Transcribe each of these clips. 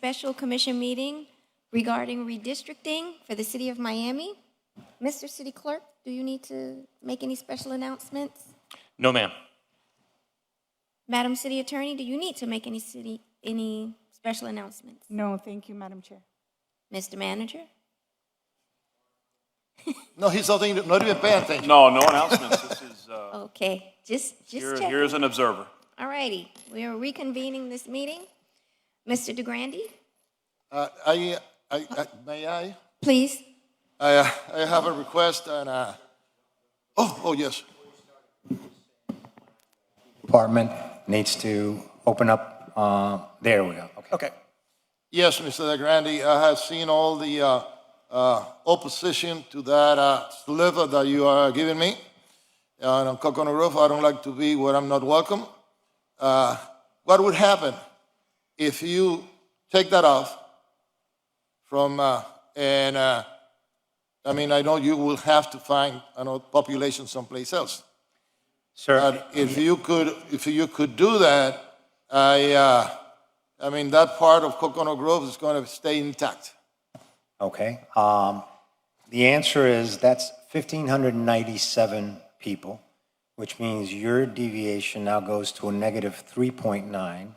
special commission meeting regarding redistricting for the city of Miami. Mr. City Clerk, do you need to make any special announcements? No, ma'am. Madam City Attorney, do you need to make any special announcements? No, thank you, Madam Chair. Mr. Manager? No, he's not even paying attention. No announcements. This is, Okay, just checking. here's an observer. All righty, we are reconvening this meeting. Mr. DeGrande, May I? please. I have a request and, oh, yes. Department needs to open up, there we go, okay. Yes, Mr. DeGrande, I have seen all the opposition to that sliver that you are giving me. On Coconut Grove, I don't like to be where I'm not welcome. What would happen if you take that off from, I mean, I know you will have to find another population someplace else. Sir, But if you could do that, I mean, that part of Coconut Grove is going to stay intact. okay. The answer is that's 1,597 people, which means your deviation now goes to a negative 3.9.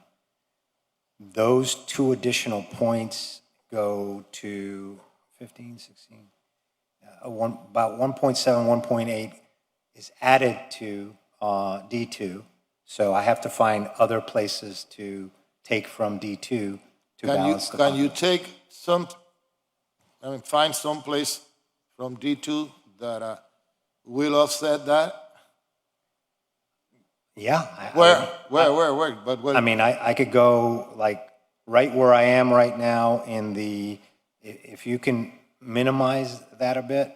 Those two additional points go to 15, 16, about 1.7, 1.8 is added to D2. So I have to find other places to take from D2 to balance the Can you population. take find some place from D2 that will offset that? Yeah. Where? But where? I mean, I could go like right where I am right now in the, if you can minimize that a bit.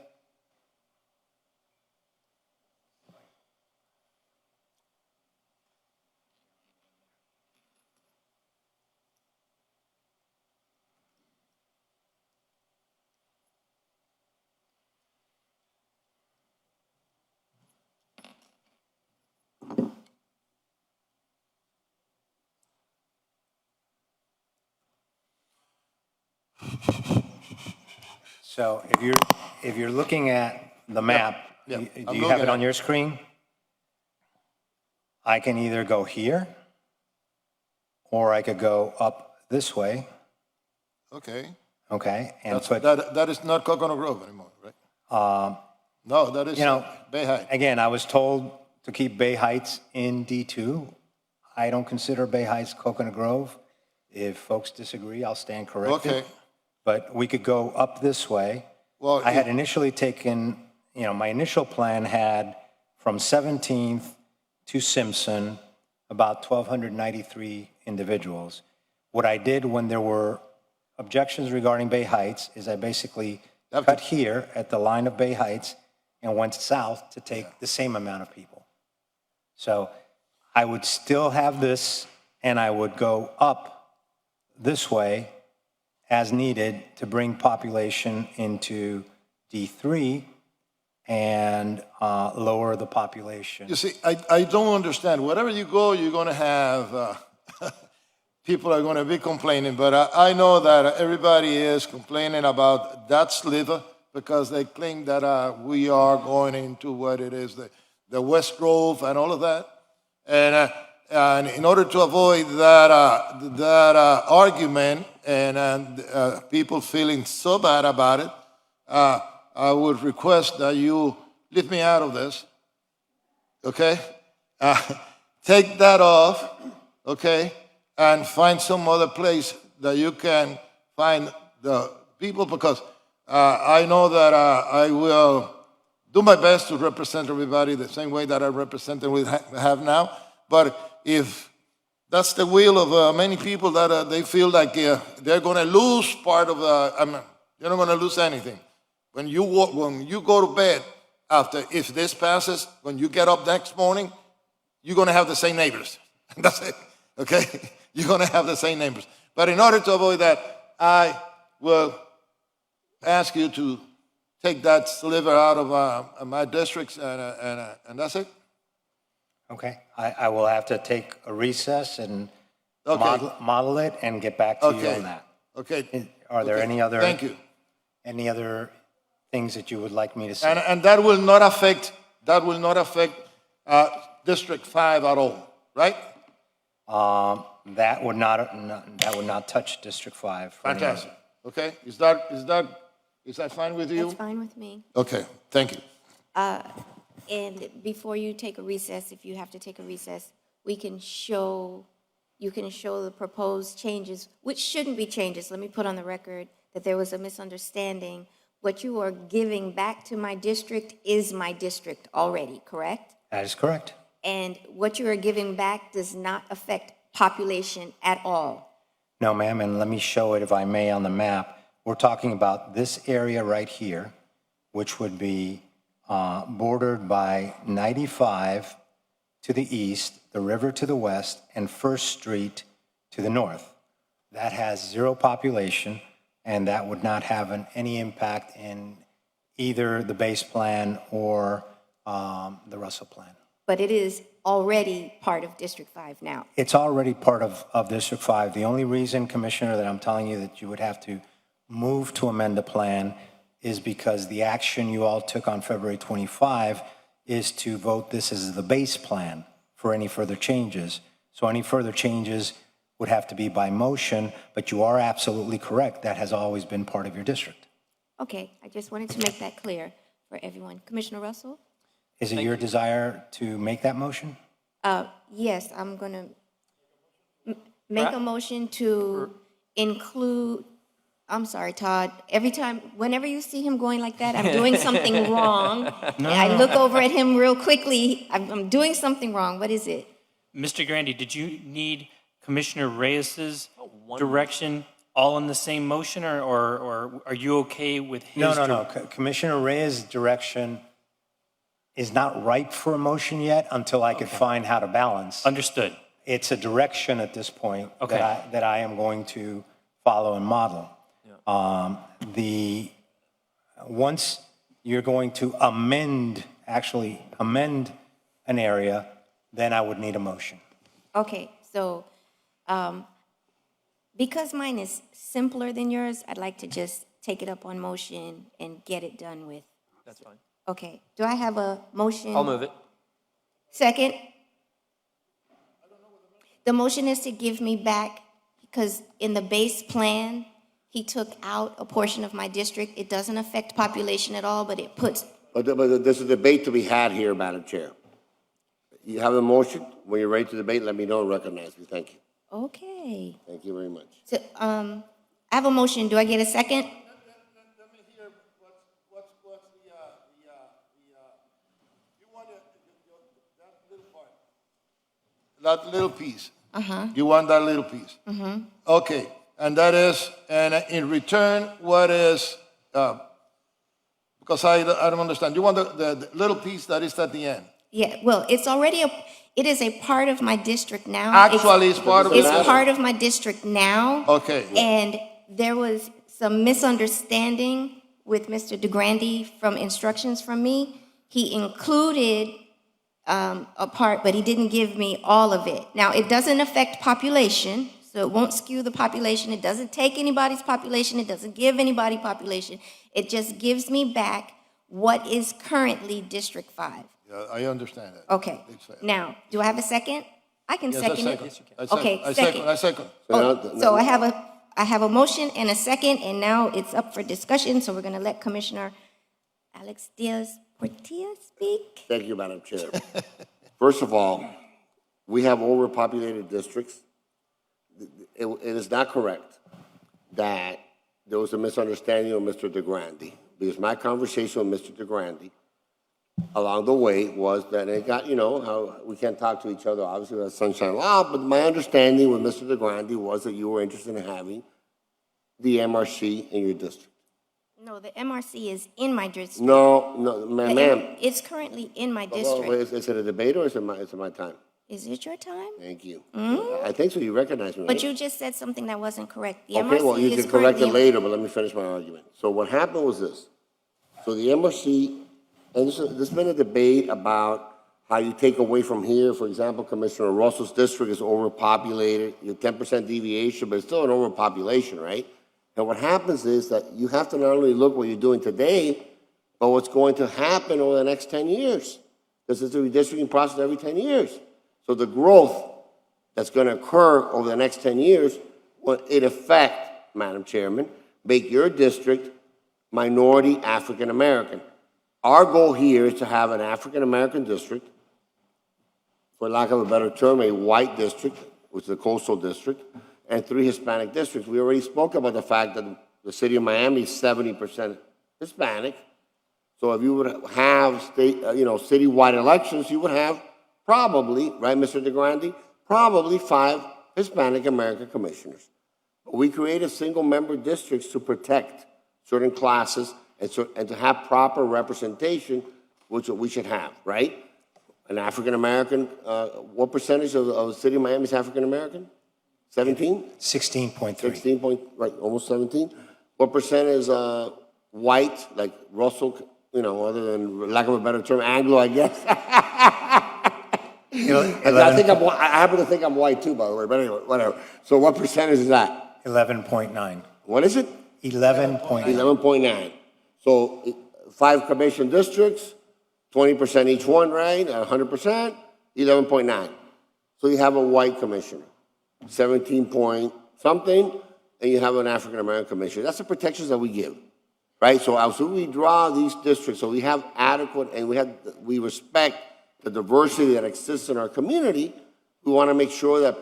So if you're looking at the map, Yeah, do I'm you looking have it at on your screen? I can either go here, or I could go up this way, Okay. okay? And That's, put, that is not Coconut Grove anymore, right? No, that is you know, Bay Heights. again, I was told to keep Bay Heights in D2. I don't consider Bay Heights Coconut Grove. If folks disagree, I'll stand corrected. Okay. But we could go up this way. Well, I had initially taken, my initial plan had from 17th to Simpson, about 1,293 individuals. What I did when there were objections regarding Bay Heights is I basically cut here at the line of Bay Heights and went south to take the same amount of people. So I would still have this, and I would go up this way as needed to bring population into D3 and lower the population. You see, I don't understand. Wherever you go, you're going to have people are going to be complaining. But I know that everybody is complaining about that sliver because they claim that we are going into what it is, the West Grove and all of that. And in order to avoid that argument and people feeling so bad about it, I would request that you leave me out of this, okay? Take that off, okay? And find some other place that you can find the people, because I know that I will do my best to represent everybody the same way that I represent and we have now. But if that's the will of many people, that they feel like they're going to lose part of they're not going to lose anything. When you go to bed after, if this passes, when you get up next morning, you're going to have the same neighbors. That's it, okay? You're going to have the same neighbors. But in order to avoid that, I will ask you to take that sliver out of my districts, and that's it. Okay, I will have to take a recess and Okay. model it and get back to you Okay. on that. Okay. Are there Okay. any other? Thank you. Any other things that you would like me to say? And that will not affect, District 5 at all, right? That would not touch District 5. for any Fantastic. reason. Okay, is that fine with you? That's fine with me. Okay, thank you. And before you take a recess, if you have to take a recess, you can show the proposed changes, which shouldn't be changes. Let me put on the record that there was a misunderstanding. What you are giving back to my district is my district already, correct? That is correct. And what you are giving back does not affect population at all. No, ma'am, and let me show it, if I may, on the map. We're talking about this area right here, which would be bordered by 95 to the east, the river to the west, and First Street to the north. That has zero population, and that would not have any impact in either the base plan or the Russell plan. But it is already part of District 5 now. It's already part of District 5. The only reason, Commissioner, that I'm telling you that you would have to move to amend the plan is because the action you all took on February 25 is to vote this as the base plan for any further changes. So any further changes would have to be by motion, but you are absolutely correct. That has always been part of your district. Okay, I just wanted to make that clear for everyone. Commissioner Russell? Is it your desire to make that motion? Yes, I'm going to make a motion to include, I'm sorry, Todd, whenever you see him going like that, I'm doing something wrong. I look over at him real quickly, I'm doing something wrong. What is it? Mr. Grandi, did you need Commissioner Reyes's direction all in the same motion, or are you okay with his? No. Commissioner Reyes' direction is not ripe for a motion yet until I could find how to balance. Understood. It's a direction at this point Okay. that I am going to follow and model. Once you're going to amend an area, then I would need a motion. Okay, so because mine is simpler than yours, I'd like to just take it up on motion and get it done with. That's fine. Okay, do I have a motion? I'll move it. Second? The motion is to give me back, because in the base plan, he took out a portion of my district. It doesn't affect population at all, but it puts, But there's a debate to be had here, Madam Chair. You have a motion. When you're ready to debate, let me know and recognize me. Thank you. okay. Thank you very much. So, I have a motion. Do I get a second? Let me hear what's you want that little part. That little piece. You want that little piece? Okay, and that is, and in return, what is, because I don't understand. You want the little piece that is at the end? Yeah, well, it is a part of my district now. Actually, it's part of the It's district. part of my district now. Okay. And there was some misunderstanding with Mr. DeGrande from instructions from me. He included a part, but he didn't give me all of it. Now, it doesn't affect population, so it won't skew the population. It doesn't take anybody's population. It doesn't give anybody population. It just gives me back what is currently District 5. Yeah, I understand that. Okay. It's fair. Now, do I have a second? I can Yes, I second it. second. Okay, I second. second. So I have a motion and a second, and now it's up for discussion, so we're going to let Commissioner Alex Diaz-Portilla speak. Thank you, Madam Chair. First of all, we have overpopulated districts. It is not correct that there was a misunderstanding with Mr. DeGrande, because my conversation with Mr. DeGrande along the way was that it got, how we can't talk to each other, obviously, that's sunshine law, but my understanding with Mr. DeGrande was that you were interested in having the MRC in your district. No, the MRC is in my district. No, The ma'am. It's currently in my Well, district. is it a debate or is it my time? Is it your time? Thank you. I think so. You recognize me, But right? you just said something that wasn't correct. The Okay, well, MRC you is can correct it currently. later, but let me finish my argument. So what happened was this. So the MRC, and there's been a debate about how you take away from here. For example, Commissioner Russell's district is overpopulated. Your 10% deviation, but it's still an overpopulation, right? And what happens is that you have to not only look what you're doing today, but what's going to happen over the next 10 years. Because it's a redistricting process every 10 years. So the growth that's going to occur over the next 10 years will, in effect, Madam Chairman, make your district minority African American. Our goal here is to have an African American district, for lack of a better term, a white district, which is the coastal district, and 3 Hispanic districts. We already spoke about the fact that the city of Miami is 70% Hispanic. So if you would have citywide elections, you would have probably, right, Mr. DeGrande, probably 5 Hispanic American commissioners. But we created single-member districts to protect certain classes and to have proper representation, which we should have, right? An African American, what percentage of the city of Miami is African American? 17? 16.3. 16 point, right, almost 17. What percent is white, like Russell, other than lack of a better term, Anglo, I guess? I happen to think I'm white too, by the way, but anyway, whatever. So what percentage is that? 11.9. What is it? 11.9. 11.9. So 5 commission districts, 20% each one, right? 100%, 11.9. So you have a white commissioner, 17 point something, and you have an African American commissioner. That's the protections that we give, right? So as we draw these districts, so we have adequate and we respect the diversity that exists in our community. We want to make sure that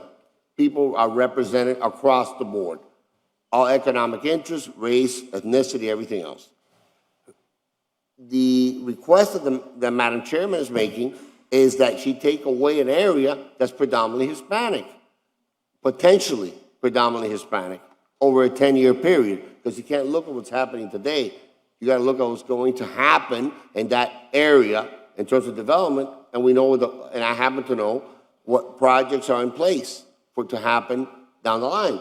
people are represented across the board. All economic interests, race, ethnicity, everything else. The request that Madam Chairman is making is that she take away an area that's predominantly Hispanic, potentially predominantly Hispanic, over a 10-year period, because you can't look at what's happening today. You got to look at what's going to happen in that area in terms of development, and we know, and I happen to know what projects are in place for it to happen down the line.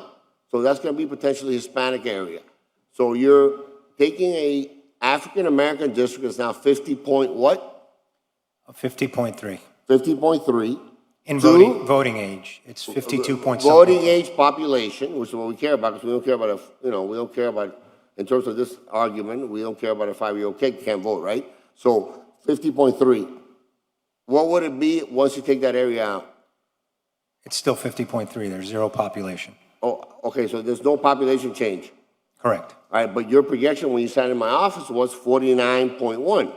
So that's going to be potentially Hispanic area. So you're taking a African American district that's now 50 point what? 50.3. 50.3. In voting age, it's 52 point something. Voting age population, which is what we care about, because we don't care about we don't care about, in terms of this argument, we don't care about a 5-year-old kid who can't vote, right? So 50.3. What would it be once you take that area out? It's still 50.3. There's 0 population. Oh, okay, so there's no population change. Correct. All right, but your projection when you sat in my office was 49.1,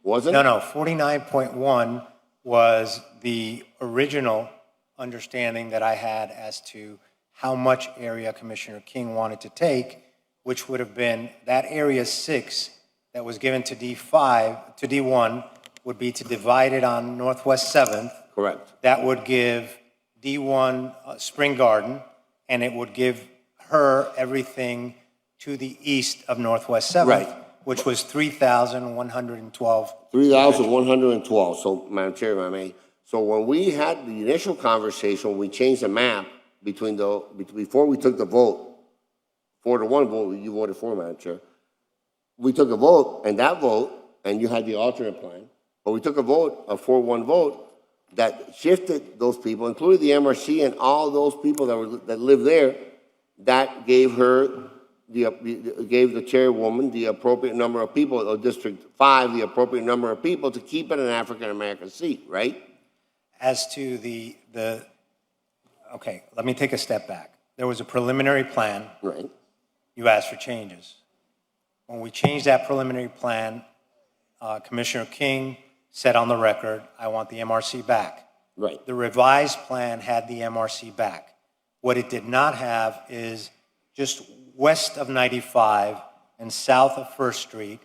wasn't it? No, 49.1 was the original understanding that I had as to how much area Commissioner King wanted to take, which would have been that area 6 that was given to D5, to D1, would be to divide it on Northwest 7th. Correct. That would give D1 Spring Garden, and it would give her everything to the east of Northwest 7th, Right. which was 3,112. 3,112, so Madam Chair, if I may. So when we had the initial conversation, we changed the map before we took the vote, 4-1 vote, you voted for, Madam Chair. We took a vote, and you had the alternate plan, but we took a vote, a 4-1 vote, that shifted those people, including the MRC and all those people that live there, that gave the chairwoman the appropriate number of people, or District 5, the appropriate number of people to keep it an African-American seat, right? As to okay, let me take a step back. There was a preliminary plan. Right. You asked for changes. When we changed that preliminary plan, Commissioner King said on the record, I want the MRC back. Right. The revised plan had the MRC back. What it did not have is just west of 95 and south of First Street,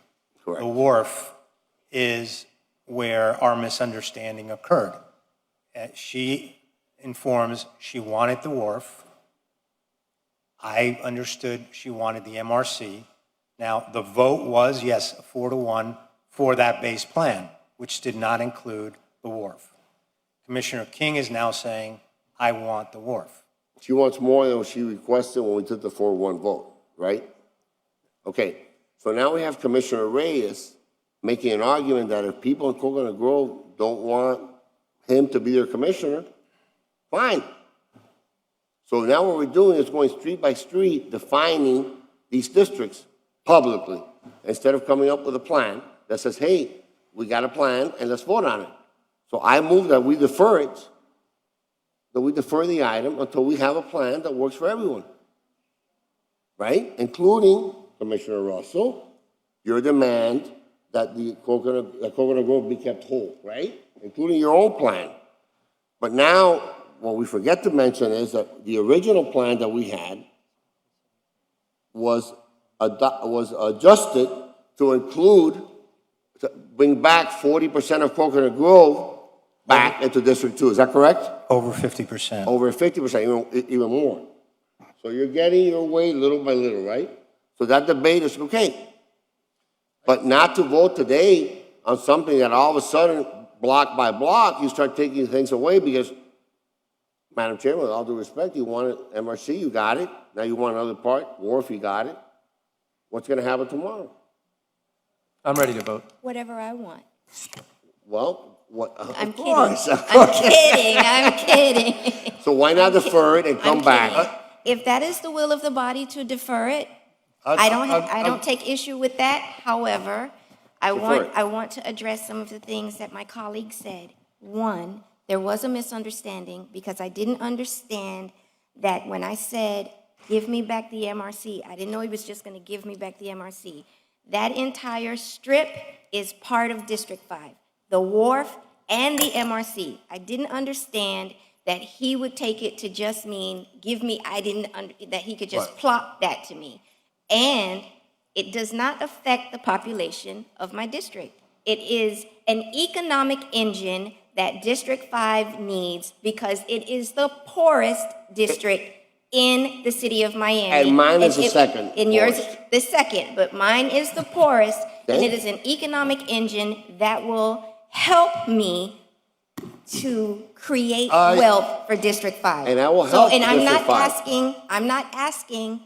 Correct. The wharf is where our misunderstanding occurred. She informs she wanted the wharf. I understood she wanted the MRC. Now, the vote was, yes, 4-1 for that base plan, which did not include the wharf. Commissioner King is now saying, I want the wharf. She wants more than what she requested when we took the 4-1 vote, right? Okay, so now we have Commissioner Reyes making an argument that if people in Coconut Grove don't want him to be their commissioner, fine. So now what we're doing is going street by street, defining these districts publicly, instead of coming up with a plan that says, hey, we got a plan and let's vote on it. So I move that we defer it, that we defer the item until we have a plan that works for everyone. Right? Including, Commissioner Russell, your demand that the Coconut Grove be kept whole, right? Including your own plan. But now, what we forget to mention is that the original plan that we had was adjusted to include, to bring back 40% of Coconut Grove back into District 2. Is that correct? Over 50%. Over 50%, even more. So you're getting your way little by little, right? So that debate is okay. But not to vote today on something that all of a sudden, block by block, you start taking things away because, Madam Chairman, with all due respect, you wanted MRC, you got it. Now you want another part, Wharf, you got it. What's going to happen tomorrow? I'm ready to vote. Whatever I want. Well, what? I'm of kidding. course. I'm kidding. I'm kidding. So why not defer it and come I'm back? kidding. If that is the will of the body to defer it, I don't take issue with that. However, I want to address some of the things that my colleague said. One, there was a misunderstanding because I didn't understand that when I said, give me back the MRC, I didn't know he was just going to give me back the MRC. That entire strip is part of District 5, the wharf and the MRC. I didn't understand that he would take it to just mean, give me, that he could just plop that to me. And it does not affect the population of my district. It is an economic engine that District 5 needs because it is the poorest district in the city of Miami. And mine is the second And yours, poorest. the second, but mine is the poorest. And Okay. it is an economic engine that will help me to create wealth for District 5. And I will So, help and I'm District not 5. I'm not asking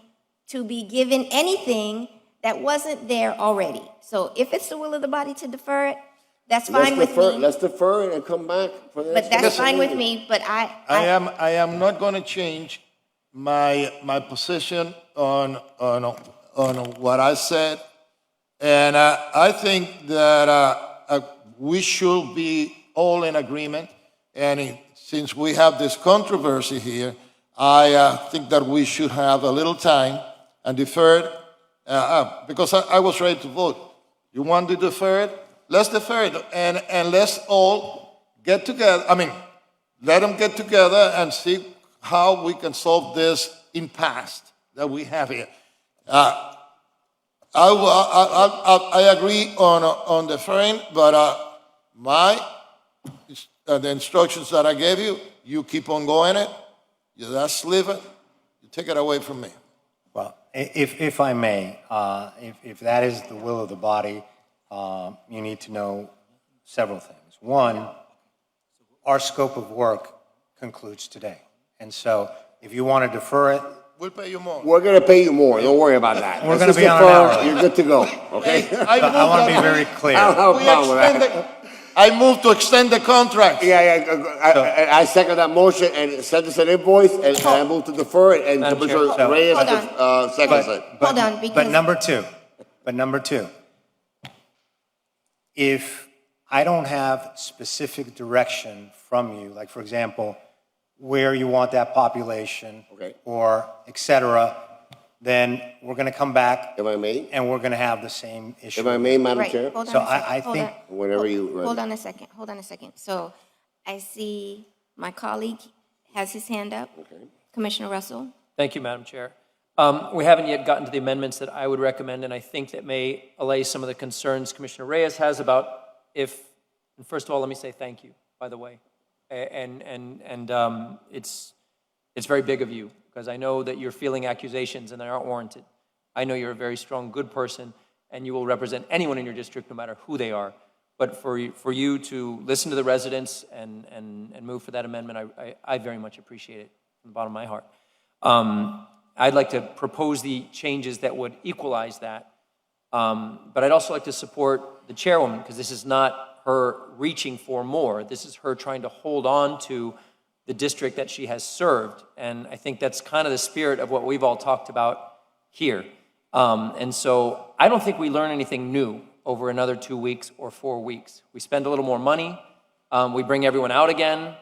to be given anything that wasn't there already. So if it's the will of the body to defer it, that's fine with me. Let's defer it and come back for the next. But that's fine with meeting. me, but I am not going to change my position on what I said, and I think that we should be all in agreement. And since we have this controversy here, I think that we should have a little time and defer it because I was ready to vote. You want to defer it? Let's defer it, and let's all get together. I mean, let them get together and see how we can solve this impasse that we have here. I agree on deferring, but the instructions that I gave you, you keep on going it. That's leave it. You take it away from me. Well, if I may, if that is the will of the body, you need to know several things. One, our scope of work concludes today. And so if you want to defer it, We'll pay you more. We're gonna pay you more, don't worry about that. We're Let's gonna just be on an defer. hour. You're good to go, okay? I want to be very clear. I don't have a problem with that. I move to extend the contract. I second that motion and send us an invoice and I move to defer it and Madam Chair. Commissioner Reyes Hold seconds it. Hold on, because. But number two, if I don't have specific direction from you, like for example, where you want that population, Okay. or et cetera, then we're going to come back If I may, and we're going to have the same issue. if I may, Madam Right, Chair, hold on So a second, I hold think- on. whenever you ready. Hold on a second. So I see my colleague has his hand up. Commissioner Russell? Thank you, Madam Chair. We haven't yet gotten to the amendments that I would recommend, and I think that may allay some of the concerns Commissioner Reyes has about and first of all, let me say thank you, by the way. It's very big of you, because I know that you're feeling accusations and they aren't warranted. I know you're a very strong, good person, and you will represent anyone in your district, no matter who they are. But for you to listen to the residents and move for that amendment, I very much appreciate it from the bottom of my heart. I'd like to propose the changes that would equalize that. But I'd also like to support the chairwoman, because this is not her reaching for more. This is her trying to hold on to the district that she has served. And I think that's kind of the spirit of what we've all talked about here. And so I don't think we learn anything new over another 2 weeks or 4 weeks. We spend a little more money, we bring everyone out again,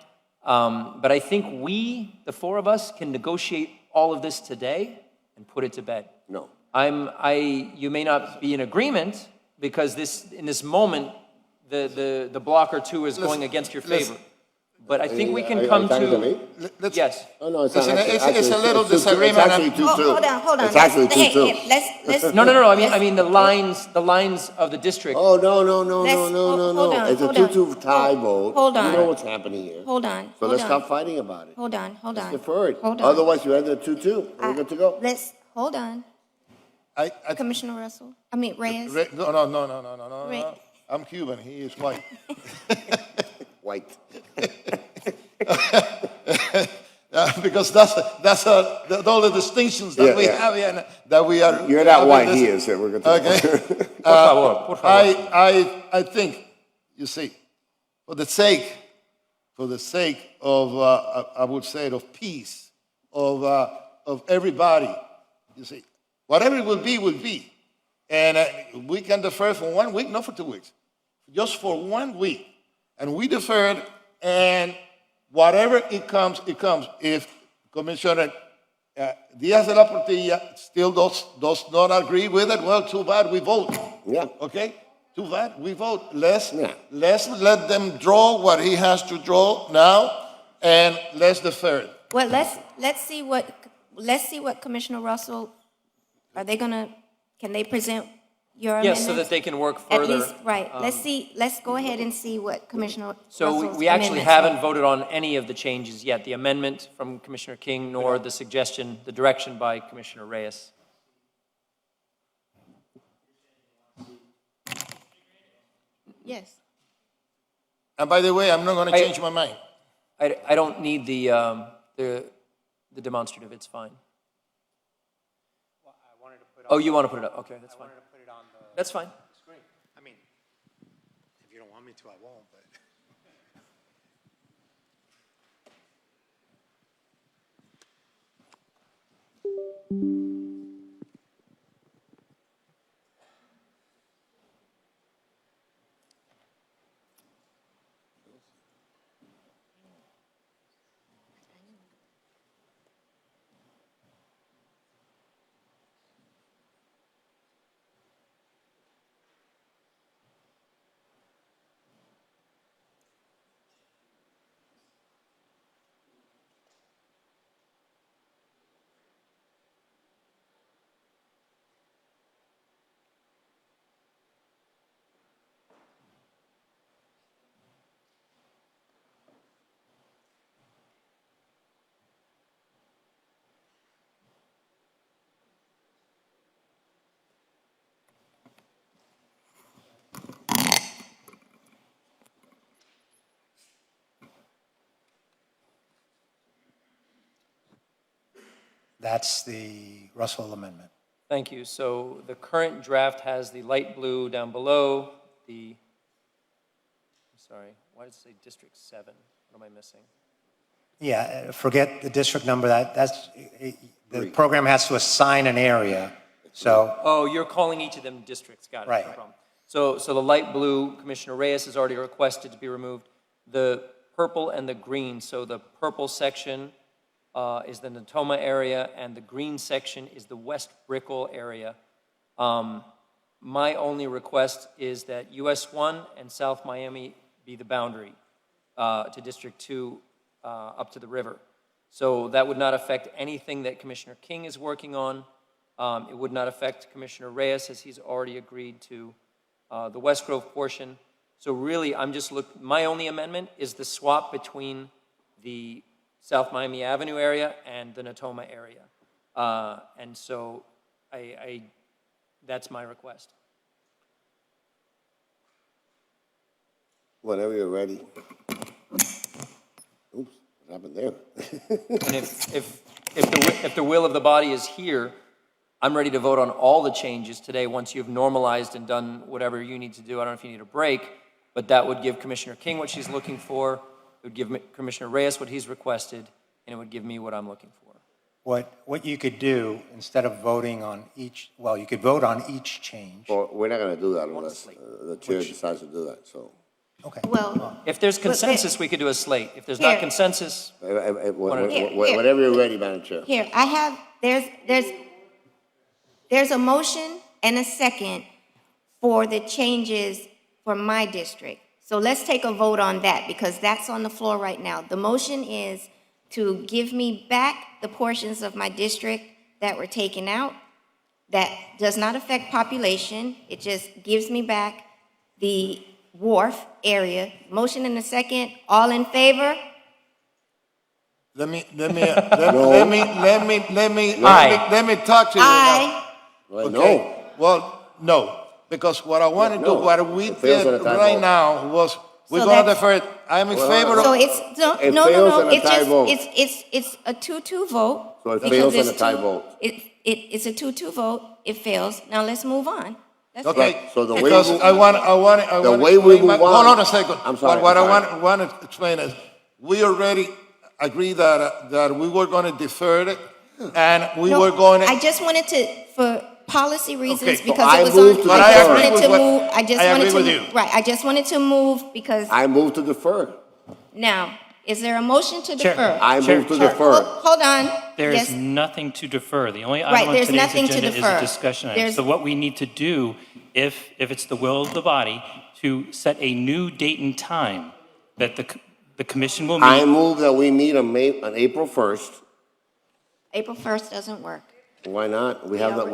but I think we, the four of us, can negotiate all of this today and put it to bed. No. You may not be in agreement because in this moment, the block or two is going against your favor. But I think we Are can you come talking to, me? yes. Oh, no, it's Listen, not. it's a little it's 2-2. disagreement. It's actually 2-2. Hold on, hold on. It's actually 2-2. Hey, let's. No, I mean the lines of the district. Oh, no, Let's- hold on, It's a hold on. 2-2 tie vote. Hold on. You know what's happening here. Hold on. So hold let's on. stop fighting about it. Hold on. Let's defer it. Hold on. Otherwise, you end at 2-2. We're good to go. Hold on. I, Commissioner Reyes. no. Ray. I'm Cuban, he is white. White. Because that's all the distinctions that Yeah, we yeah. have here, and that we are. You're not white, having he this- is. We're good to go. Okay. Por favor. I think, you see, for the sake of, I would say, of peace, of everybody, you see, whatever it will be. And we can defer for 1 week, not for 2 weeks, just for 1 week. And we deferred, and whatever it comes, it comes. If Commissioner Diaz de la Portilla still does not agree with it, well, too bad, we vote. Yeah. Okay? Too bad, we vote. Let's Yeah. let them draw what he has to draw now, and let's defer it. Well, let's see what Commissioner Russell, can they present your amendments? Yes, so that they can work At further. least, right. Let's go ahead and see what Commissioner So Russell's we actually amendments are. haven't voted on any of the changes yet, the amendment from Commissioner King, nor the suggestion, the direction by Commissioner Reyes. Yes. And by the way, I'm not going to I- change my mind. I don't need the demonstrative, it's fine. Oh, you want to put it up? Okay, that's fine. That's fine. I mean, if you don't want me to, I won't, but. That's the Russell amendment. Thank you. So the current draft has the light blue down below, I'm sorry, why did it say District 7? What am I missing? Yeah, forget the district number, the program has to assign an area, so, Oh, you're calling each of them districts, got it, Right. no problem. So the light blue, Commissioner Reyes has already requested to be removed. The purple and the green, so the purple section is the Natoma area, and the green section is the West Brickell area. My only request is that US 1 and South Miami be the boundary to District 2 up to the river. So that would not affect anything that Commissioner King is working on. It would not affect Commissioner Reyes, as he's already agreed to the West Grove portion. So really, my only amendment is the swap between the South Miami Avenue area and the Natoma area. And so that's my request. Whenever you're ready. Oops, what happened there? And if the will of the body is here, I'm ready to vote on all the changes today once you've normalized and done whatever you need to do. I don't know if you need a break, but that would give Commissioner King what she's looking for. It would give Commissioner Reyes what he's requested, and it would give me what I'm looking for. what you could do, instead of voting on each, well, you could vote on each change. Well, we're not gonna do that unless the chair decides to do that, so. Okay. Well, If there's consensus, we could do a slate. If there's not Here. consensus, Whenever you're ready, Madam Chair. here, I have, there's a motion and a second for the changes for my district. So let's take a vote on that, because that's on the floor right now. The motion is to give me back the portions of my district that were taken out. That does not affect population. It just gives me back the wharf area. Motion and a second. All in favor? Let me talk to you. Aye. Well, Okay. no, Well, no, because what I want to do, No. what we It fails did on a tie right vote. now was, we're So going to that's- defer it. I'm in favor So of, it's, no, It no, fails no, on no, a it's tie just, vote. it's a 2-2 vote. So it because fails on there's a tie two- vote. It's a 2-2 vote, it fails. Now let's move on. That's it. okay. So the way Because we- I want the to way we explain move hold on- on a second. I'm sorry, What I'm I sorry. want to explain is, we already agreed that we were going to defer it, and we No, were going to. I just wanted to, for policy reasons, Okay, so because I it was moved on, to But I I just agree wanted with to what- move, I just I wanted agree to, with you. right, I just wanted to move because, I move to defer. now, is there a motion to Chair, defer? I Chair, move to Chair. defer. Hold on. There Yes. is nothing to defer. The only Right, item on there's today's nothing to agenda is defer. a discussion item. There's- So what we need to do, if it's the will of the body, to set a new date and time that the commission will I meet. move that we meet on April 1st. April 1st doesn't work. Why not? We have the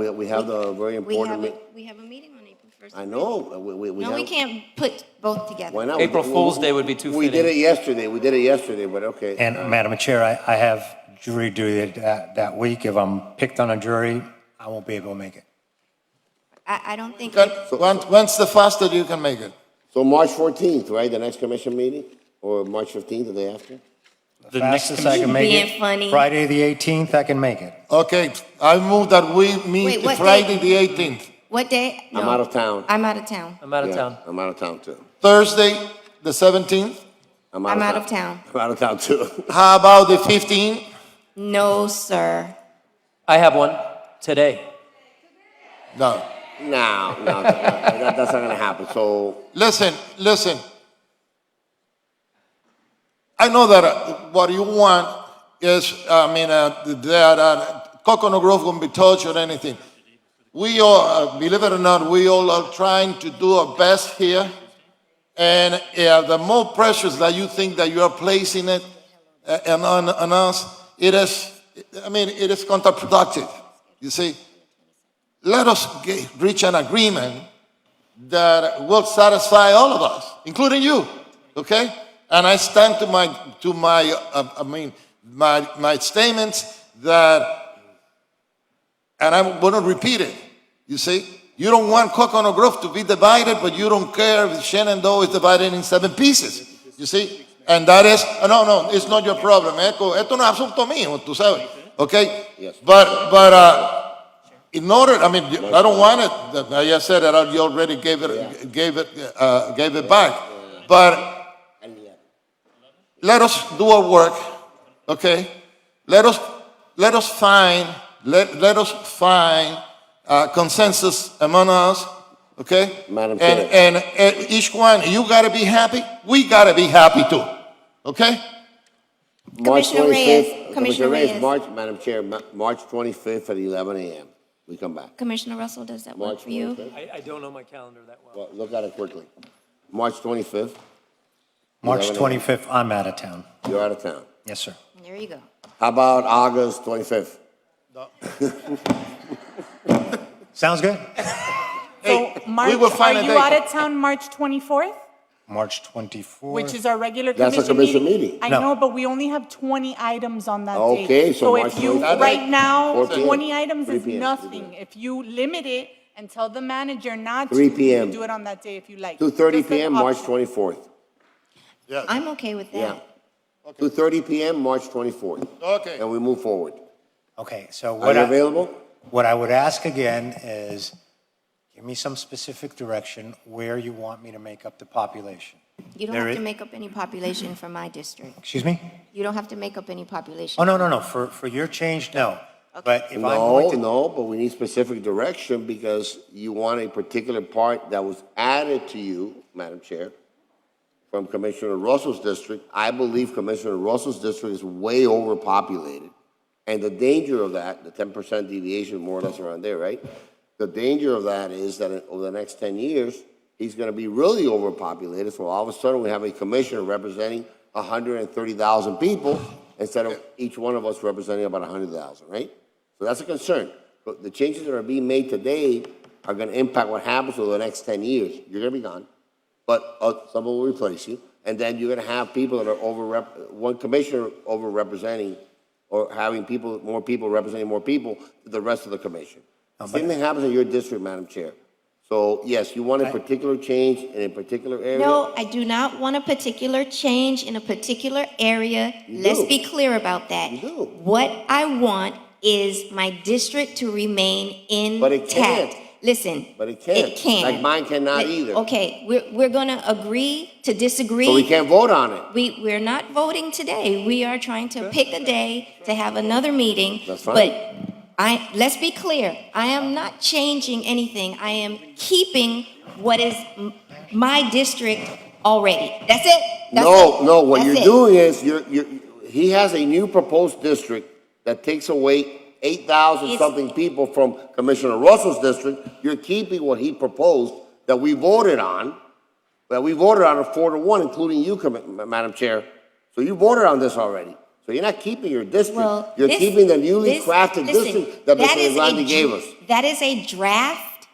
very important, We have a meeting on April 1st. I know, we No, we have, can't put both together. why not? April Fool's Day would be too We did fitting. it yesterday, but okay. And Madam Chair, I have jury duty that week. If I'm picked on a jury, I won't be able to make it. I don't think, When's the fastest you can make it? So March 14th, right, the next commission meeting? Or March 15th, the day after? The next Fastest I can make Being it, funny. Friday the 18th, I can make it. Okay, I move that we meet Wait, what Friday day? the 18th. what day? I'm No, out of town. I'm out of town. I'm out of Yeah, town. I'm out of town too. Thursday, the 17th. I'm out of town. I'm out of town too. How about the 15th? No, sir. I have one today. No. No, that's not gonna happen, so, Listen. I know that what you want is, that Coconut Grove won't be touched or anything. We all, believe it or not, we all are trying to do our best here. And the more pressures that you think that you are placing it on us, it is counterproductive. You see, let us reach an agreement that will satisfy all of us, including you. Okay? And I stand to my statements that, and I'm going to repeat it. You see, you don't want Coconut Grove to be divided, but you don't care if Shenandoah is divided in 7 pieces. You see, and that is no, it's not your problem. Esto no es asunto mío, tú sabes. Okay, Yes. but in order, I don't want it. I just said that you already gave it back, but. Let us do our work, okay? Let us find consensus among us, okay? Madam Chair. And each one, you gotta be happy. We gotta be happy too, okay? March Commissioner Reyes, 25th, Commissioner Reyes. Madam Chair, March 25th at 11 a.m. We come back. Commissioner Russell, does that work March for you? 25th. I don't know my calendar that well. Well, look at it quickly. March 25th, March 11 a.m. 25th, I'm out of town. you're out of town. Yes, sir. There you go. How about August 25th? Sounds good. Hey, So, March, will find are a you date. out of town March 24th, March 24th. which is our regular That's a commission meeting. I No. know, but we only have 20 items on that Okay, day. so if March you, 24th. right now, 4 p.m. 20 items 3 is p.m. nothing. If you limit it and tell the manager not 3 to, p.m. you can do it on that day if you like. 2:30 Just an p.m., March option. 24th. I'm okay with Yeah. that. 2:30 p.m., March 24th. Okay. And we move forward. Okay, so Are you available? what I would ask again is, give me some specific direction where you want me to make up the population. You don't There have to is- make up any population for my district. Excuse me? You don't have to make up any population. Oh, no, for your change, no. But if I'm going to. No, but we need specific direction because you want a particular part that was added to you, Madam Chair, from Commissioner Russell's district. I believe Commissioner Russell's district is way overpopulated. And the danger of that, the 10% deviation, more or less around there, right? The danger of that is that over the next 10 years, he's going to be really overpopulated. So all of a sudden, we have a commissioner representing 130,000 people instead of each one of us representing about 100,000, right? So that's a concern. But the changes that are being made today are going to impact what happens over the next 10 years. You're going to be gone, but someone will replace you. And then you're going to have people that are one commissioner over-representing or having more people representing more people than the rest of the commission. Same thing happens in your district, Madam Chair. So, yes, you want a particular change in a particular area? No, I do not want a particular change in a particular area. Let's be clear about that. You do. What I want is my district to remain intact. But it can't. Listen. But it can't. It can. Like mine cannot either. Okay, we're going to agree to disagree. So we can't vote on it. We're not voting today. We are trying to pick a day to have another meeting. That's fine. But let's be clear. I am not changing anything. I am keeping what is my district already. That's it. That's it. No, what That's you're it. doing is he has a new proposed district that takes away 8,000 something people from Commissioner Russell's district. You're keeping what he proposed that we voted on. That we voted on 4-1, including you, Madam Chair. So you voted on this already. So you're not keeping your district. Well, you're keeping the newly crafted listen, district that Mr. Irlandi gave us. That is a draft,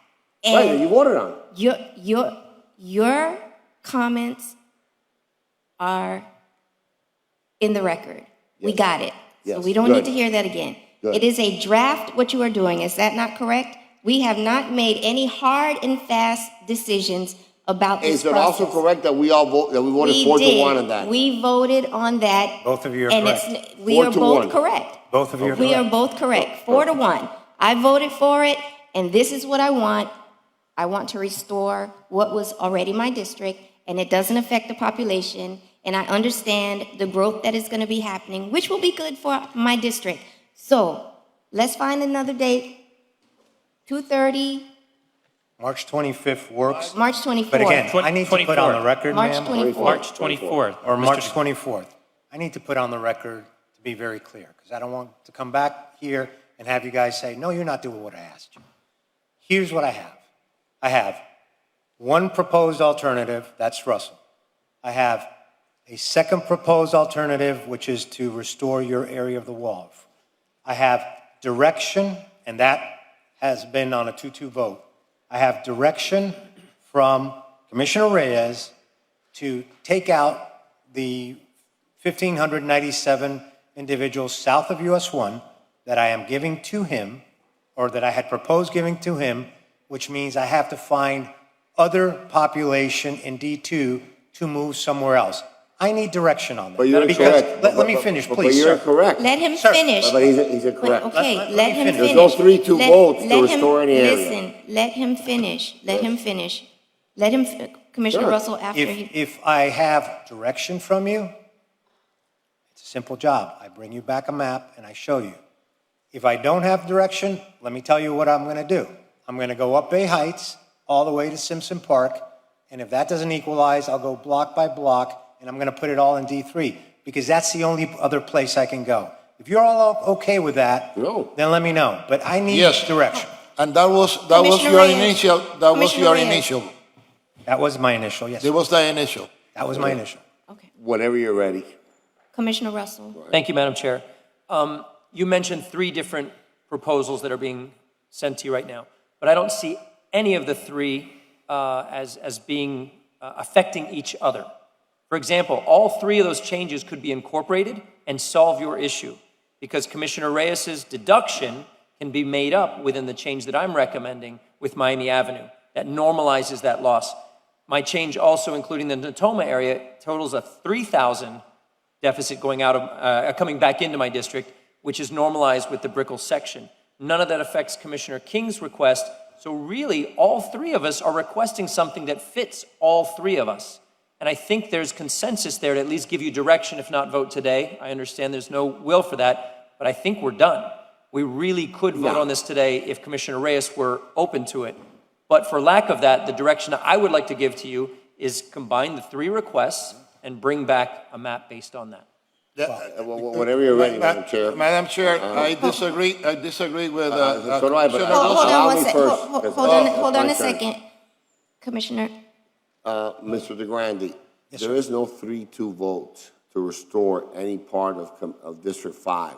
Right, and you voted on it. your comments are in the record. We Yes. got it. So Yes, we don't good. need to hear that again. Good. It is a draft, what you are doing. Is that not correct? We have not made any hard and fast decisions about this Is it process. also correct that we voted We 4-1 on did. that? We voted on that. Both of you are and correct. We are 4-1. both correct. Both of you are We are correct. both correct, 4-1. I voted for it, and this is what I want. I want to restore what was already my district, and it doesn't affect the population, and I understand the growth that is going to be happening, which will be good for my district. So, let's find another date, 2:30, March 25th works. March 24th. But again, I need to put on the 24th. record, March ma'am. 24th. March 24th. Or Mr. March 24th. I need to put on the record to be very clear, because I don't want to come back here and have you guys say, no, you're not doing what I asked you. Here's what I have. I have one proposed alternative, that's Russell. I have a second proposed alternative, which is to restore your area of the wall. I have direction, and that has been on a 2-2 vote. I have direction from Commissioner Reyes to take out the 1,597 individuals south of US 1 that I am giving to him, or that I had proposed giving to him, which means I have to find other population in D2 to move somewhere else. I need direction on that. But you're Because- correct. Let me finish, But please, you're sir. correct. Let him Sir, finish. But he's incorrect. Okay, Let let me him finish. finish. There's no 3-2 votes to let him- restore any area. Listen, let him finish. Let him finish. Let him, Commissioner Sure. Russell, after he. If I have direction from you, it's a simple job. I bring you back a map and I show you. If I don't have direction, let me tell you what I'm going to do. I'm going to go up Bay Heights all the way to Simpson Park, and if that doesn't equalize, I'll go block by block, and I'm going to put it all in D3, because that's the only other place I can go. If you're all okay with that, No. then let me know. But I need Yes. direction. And that was Commissioner your Reyes. initial, Commissioner Reyes. initial. That was my initial, yes. That was the initial. That was my initial. Okay, Whenever you're ready. Commissioner Russell. Thank you, Madam Chair. You mentioned 3 different proposals that are being sent to you right now, but I don't see any of the 3 as being affecting each other. For example, all 3 of those changes could be incorporated and solve your issue, because Commissioner Reyes's deduction can be made up within the change that I'm recommending with Miami Avenue that normalizes that loss. My change also, including the Natoma area, totals a 3,000 deficit going out of, coming back into my district, which is normalized with the Brickell section. None of that affects Commissioner King's request. So really, all 3 of us are requesting something that fits all 3 of us. And I think there's consensus there to at least give you direction, if not vote today. I understand there's no will for that, but I think we're done. We really could vote on this today if Commissioner Reyes were open to it. But for lack of that, the direction I would like to give to you is combine the 3 requests and bring back a map based on that. Whenever you're ready, Madam Chair. Madam Chair, I disagree with. So do I, but Commissioner Hold on allow one me sec, first, hold because hold on, it's hold on my a turn. second. Commissioner, Mr. DeGrande, there is no 3-2 vote to restore any part of District 5.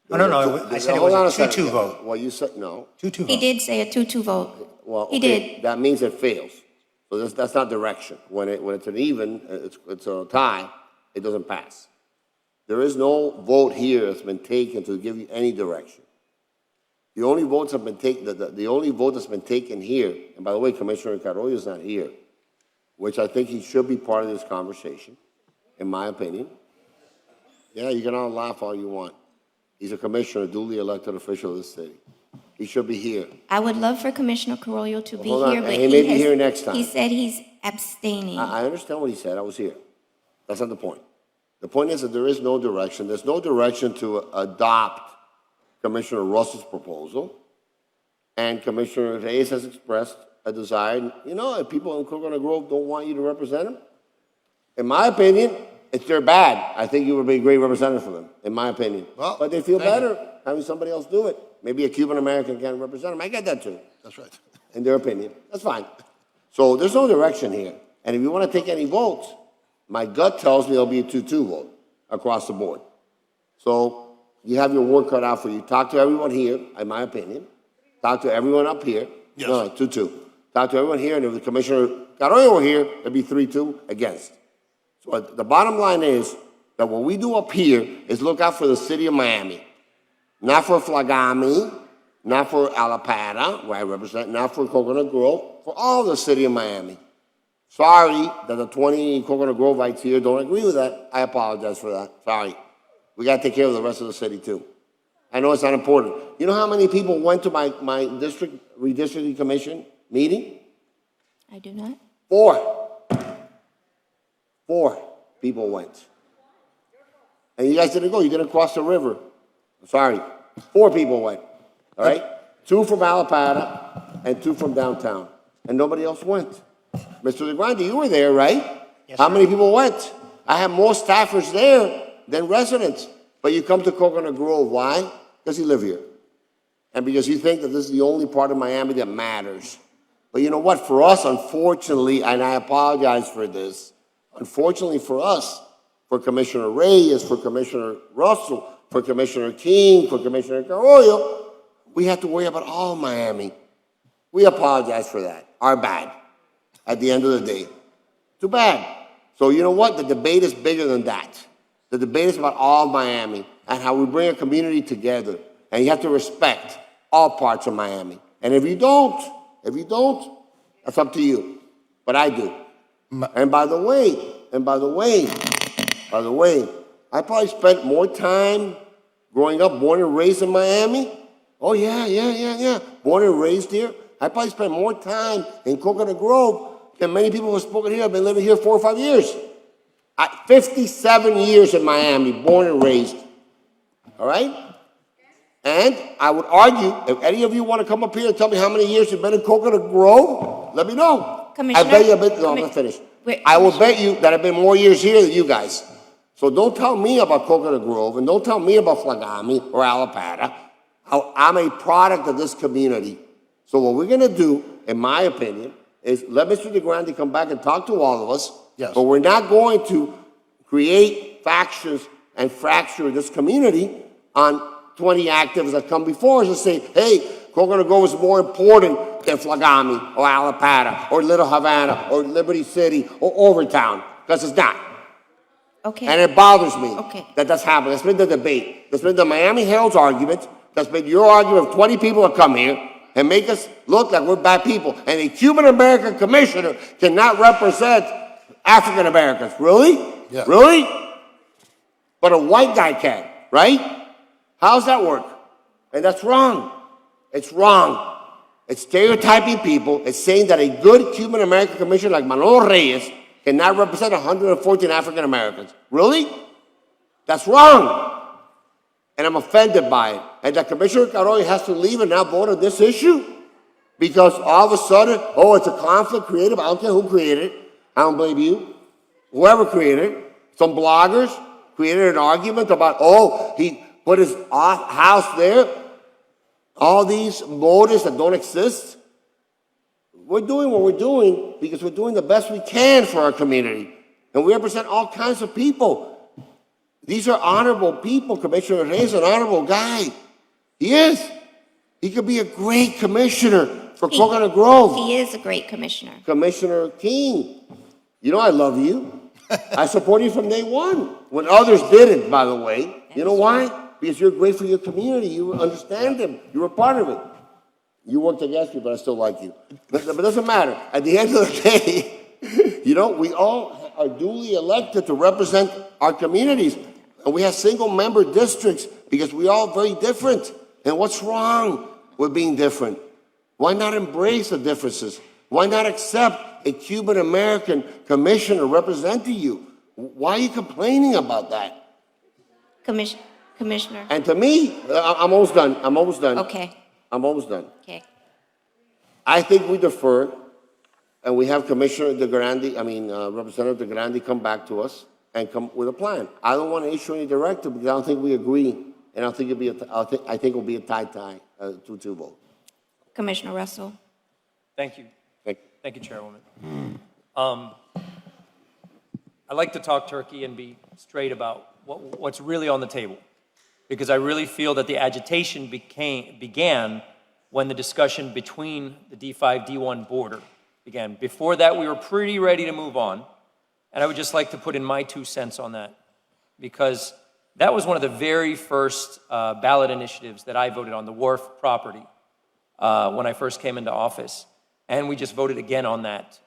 No, I said it Hold on was a 2-2 second. vote. Well, you said, no. 2-2 he vote. did say a 2-2 vote. Well, He okay, did. that means it fails. So that's not direction. When it's an even, it's a tie, it doesn't pass. There is no vote here that's been taken to give you any direction. The only votes have been taken, the only vote that's been taken here, and by the way, Commissioner Carollo is not here, which I think he should be part of this conversation, in my opinion. Yeah, you can all laugh all you want. He's a commissioner, duly elected official of this city. He should be here. I would love for Commissioner Carollo to be hold on, here, but and he may be has- here next time. He said he's abstaining. I understand what he said. I was here. That's not the point. The point is that there is no direction. There's no direction to adopt Commissioner Russell's proposal. And Commissioner Reyes has expressed a desire, if people in Coconut Grove don't want you to represent them, in my opinion, if they're bad, I think you would be a great representative for them, in my opinion. Well, but they feel thank you. better having somebody else do it. Maybe a Cuban American can represent them. I get that too. That's right. In their opinion. That's fine. So there's no direction here. And if you want to take any votes, my gut tells me it'll be a 2-2 vote across the board. So you have your work cut out for you. Talk to everyone here, in my opinion. Talk to everyone up here. Yes. No, 2-2. Talk to everyone here, and if the Commissioner Carollo were here, it'd be 3-2 against. So the bottom line is that what we do up here is look out for the city of Miami. Not for Flagami, not for Alapata, where I represent, not for Coconut Grove, for all the city of Miami. Sorry that the 20 Coconut Grovites here don't agree with that. I apologize for that. Sorry. We got to take care of the rest of the city too. I know it's not important. You know how many people went to my district redistricting commission meeting? I do not. 4 people went. And you guys didn't go. You didn't cross the river. Sorry. 4 people went. All right? 2 from Alapata and 2 from downtown. And nobody else went. Mr. DeGrande, you were there, right? Yes, How sir. many people went? I have more staffers there than residents. But you come to Coconut Grove. Why? Because you live here. And because you think that this is the only part of Miami that matters. But you know what? For us, unfortunately, and I apologize for this, unfortunately for us, for Commissioner Reyes, for Commissioner Russell, for Commissioner King, for Commissioner Carollo, we have to worry about all Miami. We apologize for that. Our bad. At the end of the day. Too bad. So you know what? The debate is bigger than that. The debate is about all Miami and how we bring a community together. And you have to respect all parts of Miami. And if you don't, that's up to you. But I do. And by the way, I probably spent more time growing up, born and raised in Miami. Oh, yeah. Born and raised here. I probably spent more time in Coconut Grove than many people who have spoken here. I've been living here 4 or 5 years. 57 years in Miami, born and raised. All right? And I would argue, if any of you want to come up here and tell me how many years you've been in Coconut Grove, let me know. Commissioner? I bet you, no, I'm not finished. Wait, I will bet you that I've been more years here than you guys. So don't tell me about Coconut Grove and don't tell me about Flagami or Alapata. I'm a product of this community. So what we're going to do, in my opinion, is let Mr. DeGrande come back and talk to all of us. Yes. But we're not going to create factions and fracture this community on 20 activists that come before us and say, hey, Coconut Grove is more important than Flagami or Alapata or Little Havana or Liberty City or Overtown, because it's not. Okay. And it bothers me Okay. that that's happened. That's been the debate. That's been the Miami Herald's argument. That's been your argument of 20 people that come here and make us look like we're bad people. And a Cuban-American commissioner cannot represent African Americans. Really? Yeah. Really? But a white guy can, right? How's that work? And that's wrong. It's wrong. It's stereotyping people. It's saying that a good Cuban-American commissioner like Manolo Reyes cannot represent 114 African Americans. Really? That's wrong. and I'm offended by it. And that Commissioner Carollo has to leave and now vote on this issue? Because all of a sudden, oh, it's a conflict created. I don't care who created it. I don't blame you. Whoever created it. Some bloggers created an argument about, oh, he put his house there. All these motives that don't exist. We're doing what we're doing because we're doing the best we can for our community. And we represent all kinds of people. These are honorable people. Commissioner Reyes is an honorable guy. He is. He could be a great commissioner for Coconut Grove. He is a great commissioner. Commissioner King, you know I love you. I support you from day one. When others didn't, by the way. You know why? Because you're great for your community. You understand them. You're a part of it. You worked against me, but I still like you. But it doesn't matter. At the end of the day, you know, we all are duly elected to represent our communities. And we have single-member districts because we all very different. And what's wrong with being different? Why not embrace the differences? Why not accept a Cuban-American commissioner representing you? Why are you complaining about that? Commissioner. And to me, I'm almost done. I'm almost done. Okay. I'm almost done. Okay. I think we defer, and we have Commissioner Representative DeGrande come back to us and come with a plan. I don't want to issue any directive because I don't think we agree, and I think it'll be a tie, 2-2 vote. Commissioner Russell. Thank you. Thank Thank you, Chairwoman. I like to talk turkey and be straight about what's really on the table, because I really feel that the agitation began when the discussion between the D5, D1 border began. Before that, we were pretty ready to move on, and I would just like to put in my 2 cents on that, because that was one of the very first ballot initiatives that I voted on, the Wharf property, when I first came into office. And we just voted again on that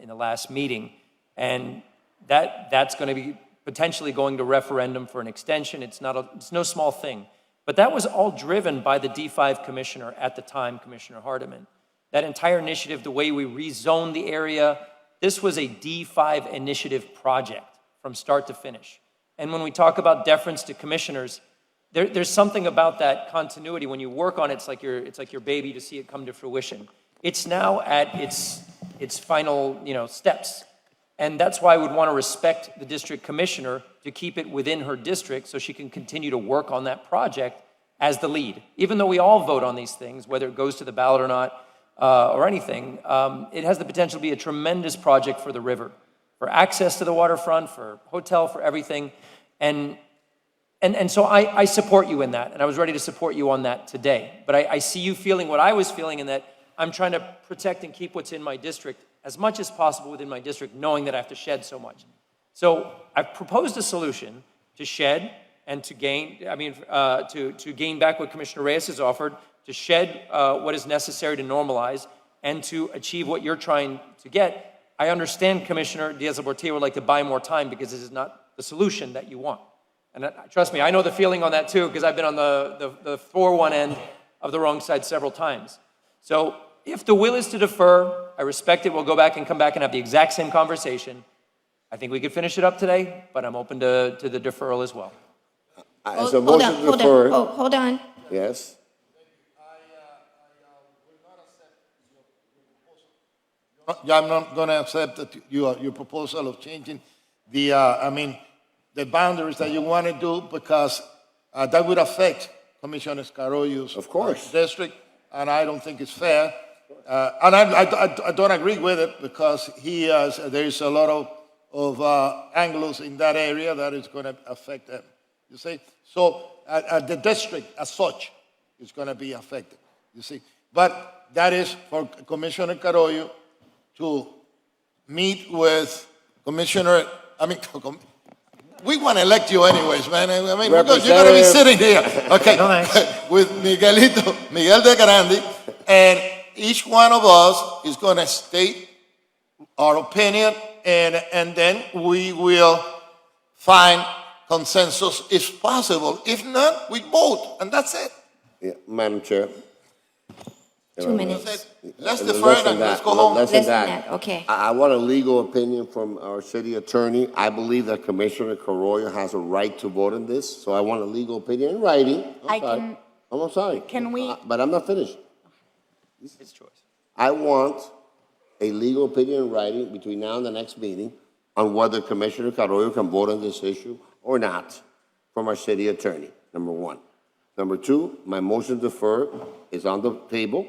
in the last meeting. And that's going to be potentially going to referendum for an extension. It's no small thing. But that was all driven by the D5 commissioner at the time, Commissioner Hardiman. That entire initiative, the way we rezoned the area, this was a D5 initiative project from start to finish. And when we talk about deference to commissioners, there's something about that continuity. When you work on it, it's like your baby to see it come to fruition. It's now at its final, steps. And that's why I would want to respect the district commissioner to keep it within her district so she can continue to work on that project as the lead. Even though we all vote on these things, whether it goes to the ballot or not, or anything, it has the potential to be a tremendous project for the river, for access to the waterfront, for hotel, for everything. And so I support you in that, and I was ready to support you on that today. But I see you feeling what I was feeling, in that I'm trying to protect and keep what's in my district as much as possible within my district, knowing that I have to shed so much. So I've proposed a solution to shed and to gain, to gain back what Commissioner Reyes has offered, to shed what is necessary to normalize, and to achieve what you're trying to get. I understand Commissioner Diaz-Portillo would like to buy more time because this is not the solution that you want. And trust me, I know the feeling on that too, because I've been on the 4-1 end of the wrong side several times. So if the will is to defer, I respect it. We'll go back and come back and have the exact same conversation. I think we could finish it up today, but I'm open to the deferral as well. As a motion to defer. Hold on. Yes. I'm not going to accept your proposal of changing the boundaries that you want to do, because that would affect Commissioner Carollo's district, and I don't think it's fair. And I don't agree with it, because there is a lot of Anglos in that area that is going to affect them. You see, so the district as such is going to be affected. You see, but that is for Commissioner Carollo to meet with Commissioner. We want to elect you anyways, man. You're going to be sitting here, okay, with Miguel de Grande, and each one of us is going to state our opinion, and then we will find consensus if possible. If not, we vote, and that's it. Yeah, Madam Chair. 2 minutes. Let's Less defer it than and let's that. go home. Less Less than than that. that, okay. I want a legal opinion from our city attorney. I believe that Commissioner Carroyo has a right to vote on this, so I want a legal opinion in writing. I'm sorry. Can we- But I'm not finished. His choice. I want a legal opinion in writing between now and the next meeting on whether Commissioner Carroyo can vote on this issue or not from our city attorney, number one. Number two, my motion to defer is on the table.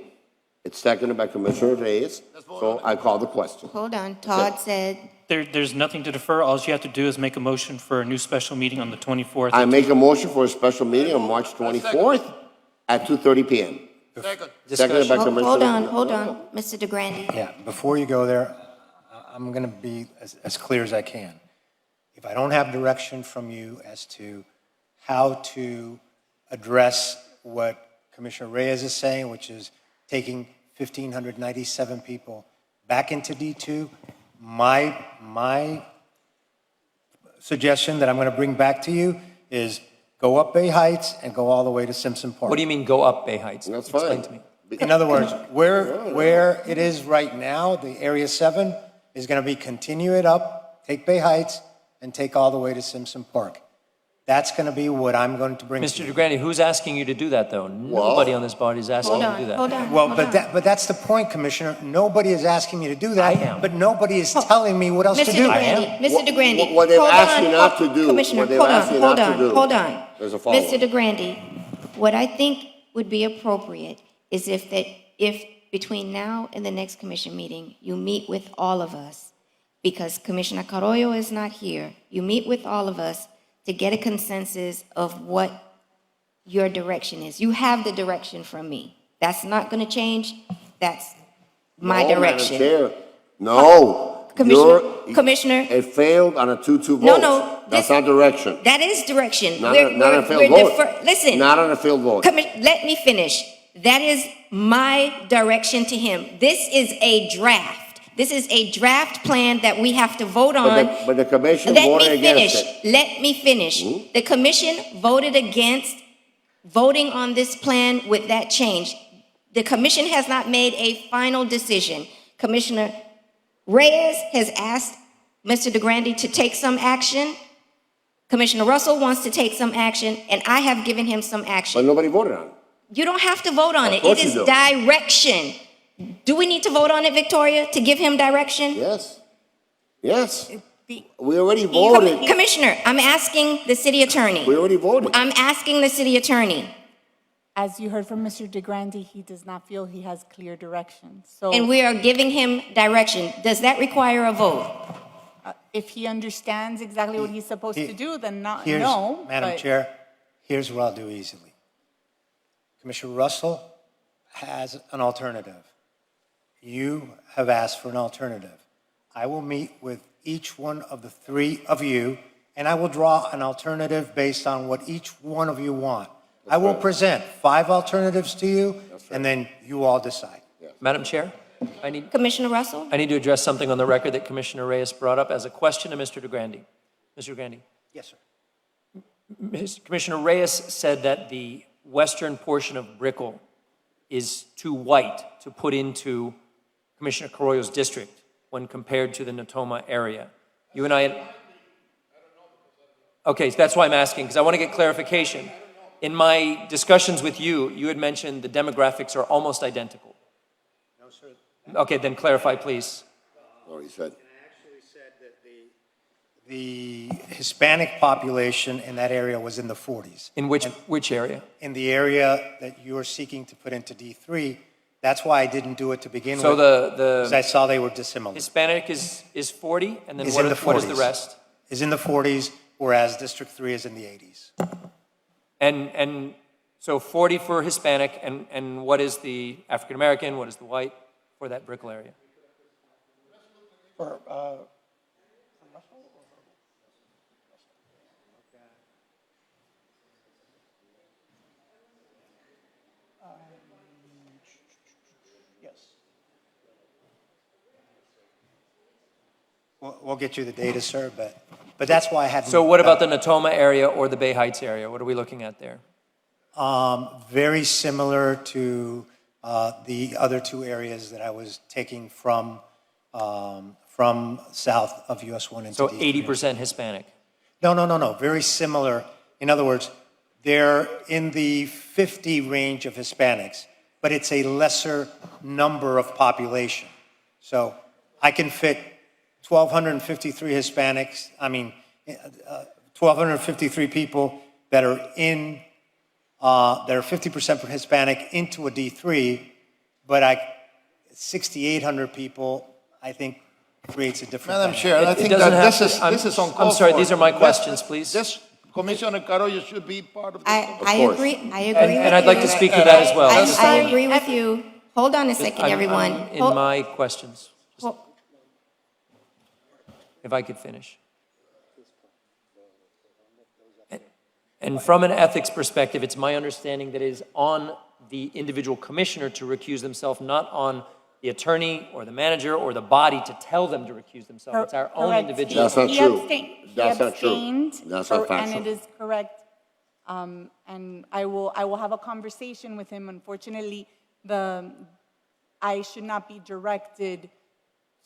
It's seconded by Commissioner Reyes, so I call the question. Hold on, Todd said, There's nothing to defer. All you have to do is make a motion for a new special meeting on the 24th. I make a motion for a special meeting on March 24th at 2:30 PM. Seconded by Commissioner. hold on, Mr. DeGrande. Yeah, before you go there, I'm going to be as clear as I can. If I don't have direction from you as to how to address what Commissioner Reyes is saying, which is taking 1,597 people back into D2, my suggestion that I'm going to bring back to you is go up Bay Heights and go all the way to Simpson Park. What do you mean, go up Bay Heights? That's Explain fine. to me. In other words, where it is right now, the Area 7 is going to be continue it up, take Bay Heights, and take all the way to Simpson Park. That's going to be what I'm going to bring to Mr. you. DeGrande, who's asking you to do that, though? Nobody on this body is asking Hold you to do on, that. hold on. Well, hold but on. that's the point, Commissioner. Nobody is asking me to do that. I am. But nobody is telling me what else to Mr. do. DeGrande, Mr. DeGrande. What they've hold asked on, you not hold- to do, Commissioner, what they've hold on, asked you hold not to on, do. hold on. There's a follow-up. Mr. DeGrande, what I think would be appropriate is if between now and the next commission meeting, you meet with all of us, because Commissioner Carroyo is not here, you meet with all of us to get a consensus of what your direction is. You have the direction from me. That's not going to change. That's my No, Madam direction. Chair. No. Commissioner, It failed on a 2-2 vote. No, That's this- not direction. that is direction. Not on a failed vote. Listen. Not on a failed vote. Let me finish. That is my direction to him. This is a draft. This is a draft plan that we have to vote on. But the commission Let voted me against finish. it. Let me finish. The commission voted against voting on this plan with that change. The commission has not made a final decision. Commissioner Reyes has asked Mr. DeGrande to take some action. Commissioner Russell wants to take some action, and I have given him some But action. nobody voted on it. You don't have to vote on Of it. course It you is do. direction. Do we need to vote on it, Victoria, to give him direction? Yes. Yes. The- We already voted. Commissioner, I'm asking the city attorney. We already voted. I'm asking the city attorney. As you heard from Mr. DeGrande, he does not feel he has clear direction. So And we are giving him direction. Does that require a vote? if he understands exactly what he's supposed to do, then not, Here's, no. Madam but- Chair, here's what I'll do easily. Commissioner Russell has an alternative. You have asked for an alternative. I will meet with each one of the three of you, and I will draw an alternative based on what each one of you want. I will present 5 alternatives to you, and then you all decide. Madam Chair, I need Commissioner Russell? to address something on the record that Commissioner Reyes brought up as a question to Mr. DeGrande. Mr. DeGrande, Yes, sir. Commissioner Reyes said that the western portion of Brickell is too white to put into Commissioner Carroyo's district when compared to the Natoma area. You and I... Okay, so that's why I'm asking, because I want to get clarification. In my discussions with you, you had mentioned the demographics are almost identical. No, sir. Okay, then clarify, please. Oh, he said. The Hispanic population in that area was in the 40s. In which area? In the area that you're seeking to put into D3, that's why I didn't do it to begin So with. Because I the saso they were dissimilar. Hispanic is 40, and then Is what in the what is the 40s. rest? Is in the 40s, whereas District 3 is in the 80s. And so 40 for Hispanic, and what is the African American, what is the white for that Brickell area? We'll get you the data, sir, but that's why I had. So what about the Natoma area or the Bay Heights area? What are we looking at there? Very similar to The other two areas that I was taking from south of US 1 into So D3. 80% Hispanic. No, very similar. In other words, they're in the 50 range of Hispanics, but it's a lesser number of population. So I can fit 1,253 Hispanics, 1,253 people that are in, that are 50% Hispanic into a D3, but 6,800 people, I think, creates a different Madam dynamic. Chair, I It think doesn't that have to- this is uncalled for. I'm sorry, these are my questions, please. This, Commissioner Carollo should be part of this. I course. agree, I agree with you. And I'd like to speak to that as well. I agree with you. Hold on a second, I'm everyone. in my questions, Hold- if I could finish. And from an ethics perspective, it's my understanding that it is on the individual commissioner to recuse themselves, not on the attorney or the manager or the body to tell them to recuse themselves. It's our own Correct. individual. That's not He true. abstained. That's He not true. abstained, That's not And factual. it is correct. And I will have a conversation with him. Unfortunately, I should not be directed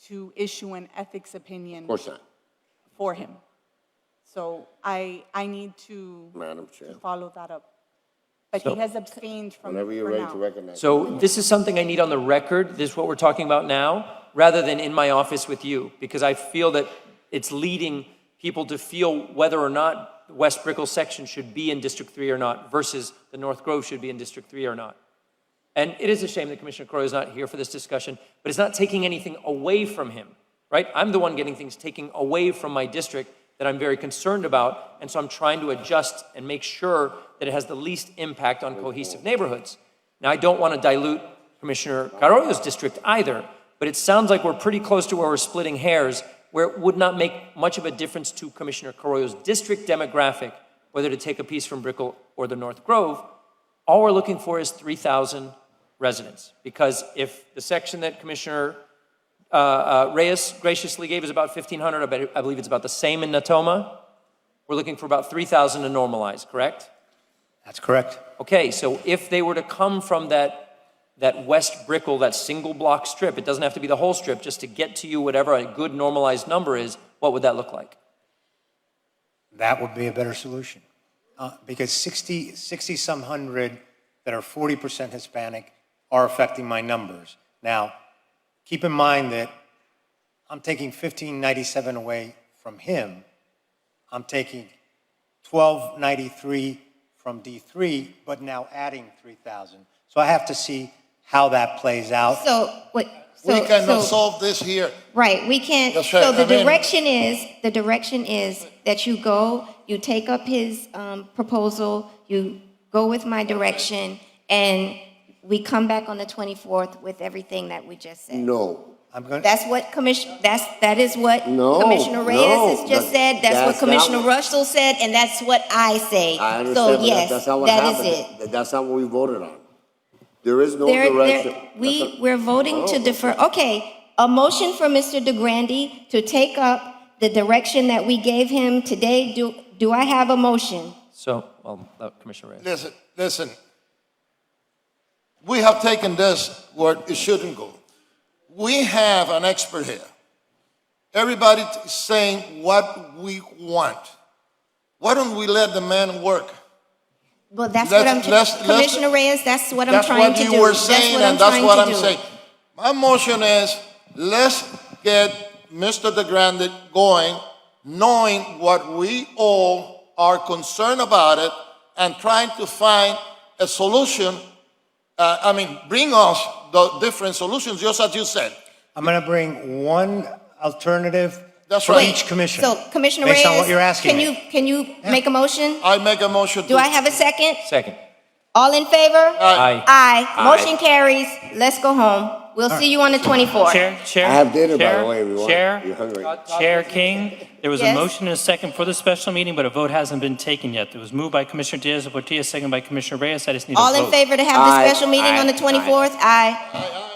to issue an ethics opinion Of course not, for him. So I need to Madam Chair. follow that up. But So- he has abstained from Whenever you're for ready now. to recognize. So this is something I need on the record, this is what we're talking about now, rather than in my office with you, because I feel that it's leading people to feel whether or not the West Brickell section should be in District 3 or not, versus the North Grove should be in District 3 or not. And it is a shame that Commissioner Carollo is not here for this discussion, but it's not taking anything away from him, right? I'm the one getting things taken away from my district that I'm very concerned about, and so I'm trying to adjust and make sure that it has the least impact on cohesive neighborhoods. Now, I don't want to dilute Commissioner Carollo's district either, but it sounds like we're pretty close to where we're splitting hairs, where it would not make much of a difference to Commissioner Carollo's district demographic, whether to take a piece from Brickell or the North Grove. All we're looking for is 3,000 residents, because if the section that Commissioner Reyes graciously gave is about 1,500, I believe it's about the same in Natoma. We're looking for about 3,000 to normalize, correct? That's correct. Okay, so if they were to come from that West Brickell, that single block strip, it doesn't have to be the whole strip, just to get to you whatever a good normalized number is, what would that look like? That would be a better solution. Because 60-some hundred that are 40% Hispanic are affecting my numbers. Now, keep in mind that I'm taking 1597 away from him. I'm taking 1293 from D3, but now adding 3,000. So I have to see how that plays out. So, wait, We so, cannot so, solve this here. right, we can't, That's right, so the I mean- direction is that you go, you take up his proposal, you go with my direction, and we come back on the 24th with everything that we just said. No, I'm going. That is what No, Commissioner Reyes no, has just said, that's what that's Commissioner not- Russell said, and that's what I say. I understand, So, but yes, that's not what that happened. is it. That's not what we voted on. There is no There, direction. we're voting to defer, okay, a motion for Mr. DeGrande to take up the direction that we gave him today. Do I have a motion? So, Commissioner Reyes. Listen. We have taken this where it shouldn't go. We have an expert here. Everybody is saying what we want. Why don't we let the man work? Well, that's Let's- what let's- Commissioner Reyes, that's what I'm That's trying what to you do. were saying, and that's what I'm saying. do. My motion is, let's get Mr. DeGrande going, knowing what we all are concerned about it, and trying to find a solution. Bring us the different solutions, just as you said. I'm going to bring one alternative That's for right. each commissioner. So, Commissioner Reyes. Based on what you're asking Can me. can you make a motion? I make a motion. Do I have a second? Second. All in favor? Aye. Aye. Motion carries. Let's go home. We'll see you on the 24th. Chair. I have dinner, by Chair, the way, if you want. Chair, You're hungry. Chair King, there was a Yes? motion and a second for the special meeting, but a vote hasn't been taken yet. It was moved by Commissioner Diaz-Portillo, second by Commissioner Reyes. I just need a vote. All in favor to have the Aye. special meeting on the Aye. 24th? Aye. Aye.